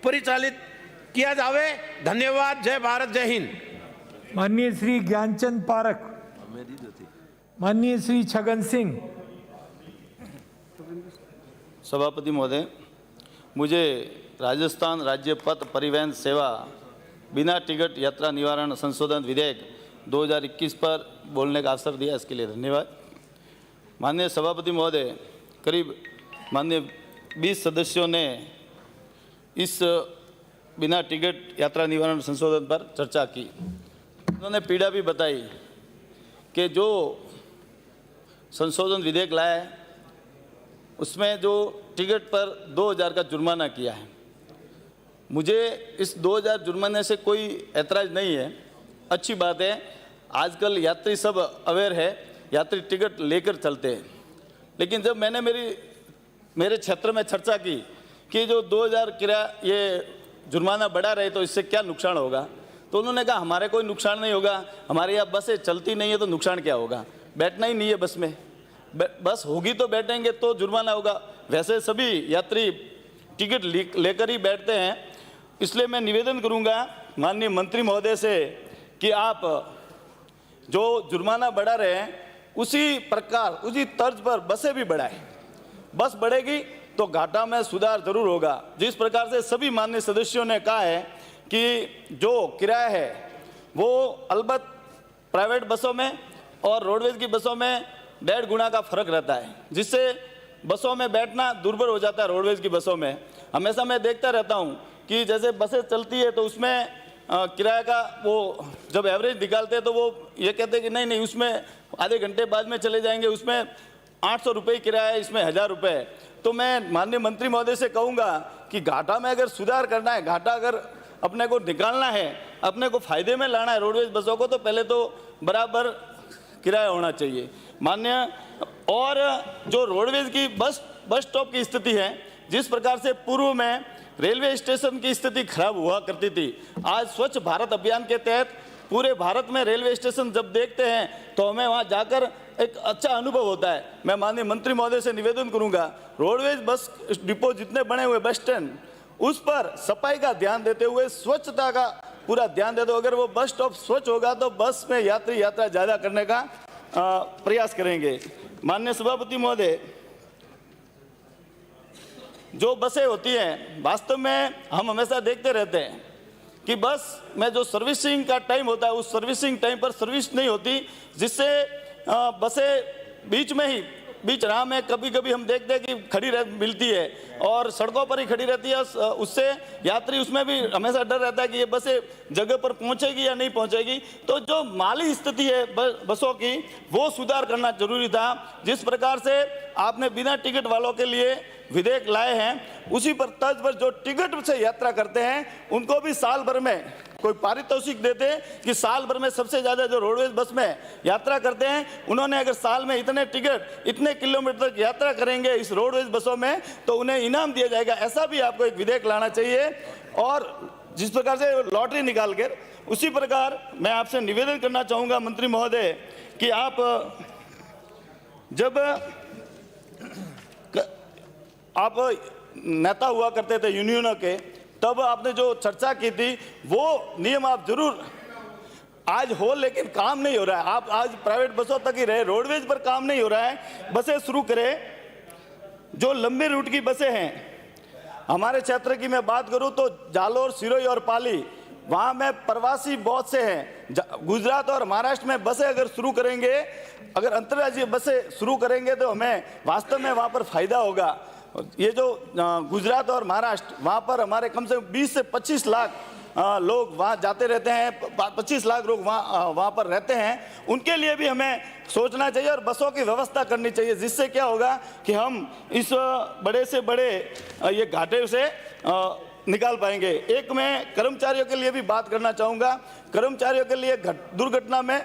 परिचालित किया जावे। धन्यवाद। जय भारत, जय हिंद। माननीय श्री ज्ञानचंद पारख, माननीय श्री छगन सिंह। सभापति महोदय, मुझे राजस्थान राज्य पथ परिवहन सेवा बिना टिकट यात्रा निवारण संशोधन विधेयक 2021 पर बोलने का अवसर दिया, इसके लिए धन्यवाद। माननीय सभापति महोदय, करीब माननीय 20 सदस्यों ने इस बिना टिकट यात्रा निवारण संशोधन पर चर्चा की। उन्होंने पीड़ा भी बताई कि जो संशोधन विधेयक लाया है उसमें जो टिकट पर 2000 का जुर्माना किया है। मुझे इस 2000 जुर्माने से कोई ऐतराज़ नहीं है, अच्छी बात है। आजकल यात्री सब अवेयर है, यात्री टिकट लेकर चलते हैं। लेकिन जब मैंने मेरे क्षेत्र में चर्चा की कि जो 2000 किराया ये जुर्माना बढ़ा रहे तो इससे क्या नुकसान होगा, तो उन्होंने कहा हमारे कोई नुकसान नहीं होगा, हमारे यहाँ बसें चलती नहीं है तो नुकसान क्या होगा, बैठना ही नहीं है बस में, बस होगी तो बैठेंगे तो जुर्माना होगा। वैसे सभी यात्री टिकट लेकर ही बैठते हैं। इसलिए मैं निवेदन करूंगा माननीय मंत्री महोदय से कि आप जो जुर्माना बढ़ा रहे हैं उसी प्रकार उसी तर्ज पर बसें भी बढ़ाएं। बस बढ़ेगी तो घाटा में सुधार जरूर होगा। जिस प्रकार से सभी माननीय सदस्यों ने कहा है कि जो किराया है वो अलबत्त प्राइवेट बसों में और रोडवेज की बसों में 1.5 गुना का फर्क रहता है, जिससे बसों में बैठना दुर्भर हो जाता है। रोडवेज की बसों में हमेशा मैं देखता रहता हूँ कि जैसे बसें चलती है तो उसमें किराया का वो जब एवरेज निकालते हैं तो वो ये कहते हैं कि नहीं उसमें आधे घंटे बाद में चले जाएंगे, उसमें 800 रुपये किराया है, इसमें 1000 रुपये है। तो मैं माननीय मंत्री महोदय से कहूँगा कि घाटा में अगर सुधार करना है, घाटा अगर अपने को निकालना है, अपने को फायदे में लाना है रोडवेज बसों को, तो पहले तो बराबर किराया होना चाहिए मान्य। और जो रोडवेज की बस स्टॉप की स्थिति है, जिस प्रकार से पूर्व में रेलवे स्टेशन की स्थिति खराब हुआ करती थी, आज स्वच्छ भारत अभियान के तहत पूरे भारत में रेलवे स्टेशन जब देखते हैं तो हमें वहां जाकर एक अच्छा अनुभव होता है। मैं माननीय मंत्री महोदय से निवेदन करूंगा, रोडवेज बस डिपो जितने बने हुए बस स्टैंड, उस पर सफाई का ध्यान देते हुए स्वच्छता का पूरा ध्यान देते हुए अगर वो बस स्टॉप स्वच्छ होगा तो बस में यात्री यात्रा ज़्यादा करने का प्रयास करेंगे। माननीय सभापति महोदय, जो बसें होती हैं वास्तव में हम हमेशा देखते रहते हैं कि बस में जो सर्विसिंग का टाइम होता है उस सर्विसिंग टाइम पर सर्विस नहीं होती, जिससे बसें बीच राह में कभी कभी हम देखते हैं कि खड़ी मिलती है और सड़कों पर ही खड़ी रहती है। उससे यात्री उसमें भी हमेशा डर रहता है कि ये बसें जगह पर पहुंचेगी या नहीं पहुंचेगी। तो जो माली स्थिति है बसों की वो सुधार करना जरूरी था। जिस प्रकार से आपने बिना टिकट वालों के लिए विधेयक लाए हैं, उसी पर तर्ज पर जो टिकट से यात्रा करते हैं उनको भी साल भर में कोई पारितोषिक देते हैं कि साल भर में सबसे ज़्यादा जो रोडवेज बस में यात्रा करते हैं, उन्होंने अगर साल में इतने टिकट इतने किलोमीटर तक यात्रा करेंगे इस रोडवेज बसों में तो उन्हें इनाम दिया जाएगा। ऐसा भी आपको एक विधेयक लाना चाहिए। और जिस प्रकार से लॉटरी निकाल कर, उसी प्रकार मैं आपसे निवेदन करना चाहूँगा मंत्री महोदय कि आप जब आप नेता हुआ करते थे यूनियनों के, तब आपने जो चर्चा की थी वो नियम आप जरूर आज हो, लेकिन काम नहीं हो रहा है। आप आज प्राइवेट बसों तक ही रहे, रोडवेज पर काम नहीं हो रहा है। बसें शुरू करें, जो लंबे रूट की बसें हैं, हमारे क्षेत्र की मैं बात करूं तो जालोर, सिरोही और पाली, वहां में प्रवासी बहुत से हैं। गुजरात और महाराष्ट्र में बसें अगर शुरू करेंगे, अगर अंतर्राज्यीय बसें शुरू करेंगे तो हमें वास्तव में वहां पर फायदा होगा। ये जो गुजरात और महाराष्ट्र, वहाँ पर हमारे कम से कम 20 से 25 लाख लोग वहाँ जाते रहते हैं, 25 लाख लोग वहाँ पर रहते हैं। उनके लिए भी हमें सोचना चाहिए और बसों की व्यवस्था करनी चाहिए, जिससे क्या होगा कि हम इस बड़े से बड़े ये घाटे से निकाल पाएंगे। एक मैं कर्मचारियों के लिए भी बात करना चाहूँगा। कर्मचारियों के लिए दुर्घटना में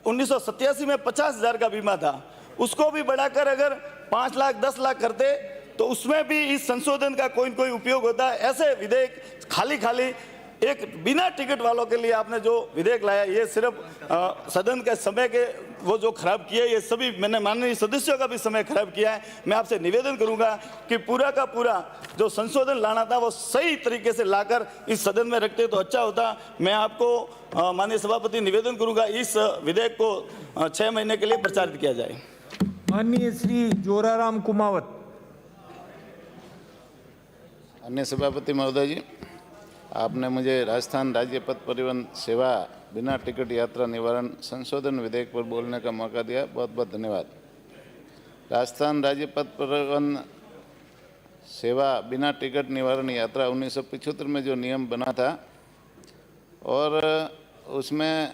1987 में 50,000 का बीमा था, उसको भी बढ़ाकर अगर 5 लाख 10 लाख करते तो उसमें भी इस संशोधन का कोई उपयोग होता है। ऐसे विधेयक खाली एक बिना टिकट वालों के लिए आपने जो विधेयक लाया, ये सिर्फ सदन के समय के वो जो खराब किया, ये सभी मैंने माननीय सदस्यों का भी समय खराब किया है। मैं आपसे निवेदन करूंगा कि पूरा का पूरा जो संशोधन लाना था वो सही तरीके से लाकर इस सदन में रखते तो अच्छा होता। मैं आपको माननीय सभापति निवेदन करूंगा इस विधेयक को 6 महीने के लिए प्रचारित किया जाए। माननीय श्री जोराराम कुमावत। अन्य सभापति महोदय जी, आपने मुझे राजस्थान राज्य पथ परिवहन सेवा बिना टिकट यात्रा निवारण संशोधन विधेयक पर बोलने का मौका दिया, बहुत बहुत धन्यवाद। राजस्थान राज्य पथ परिवहन सेवा बिना टिकट निवारण यात्रा 1975 में जो नियम बना था और उसमें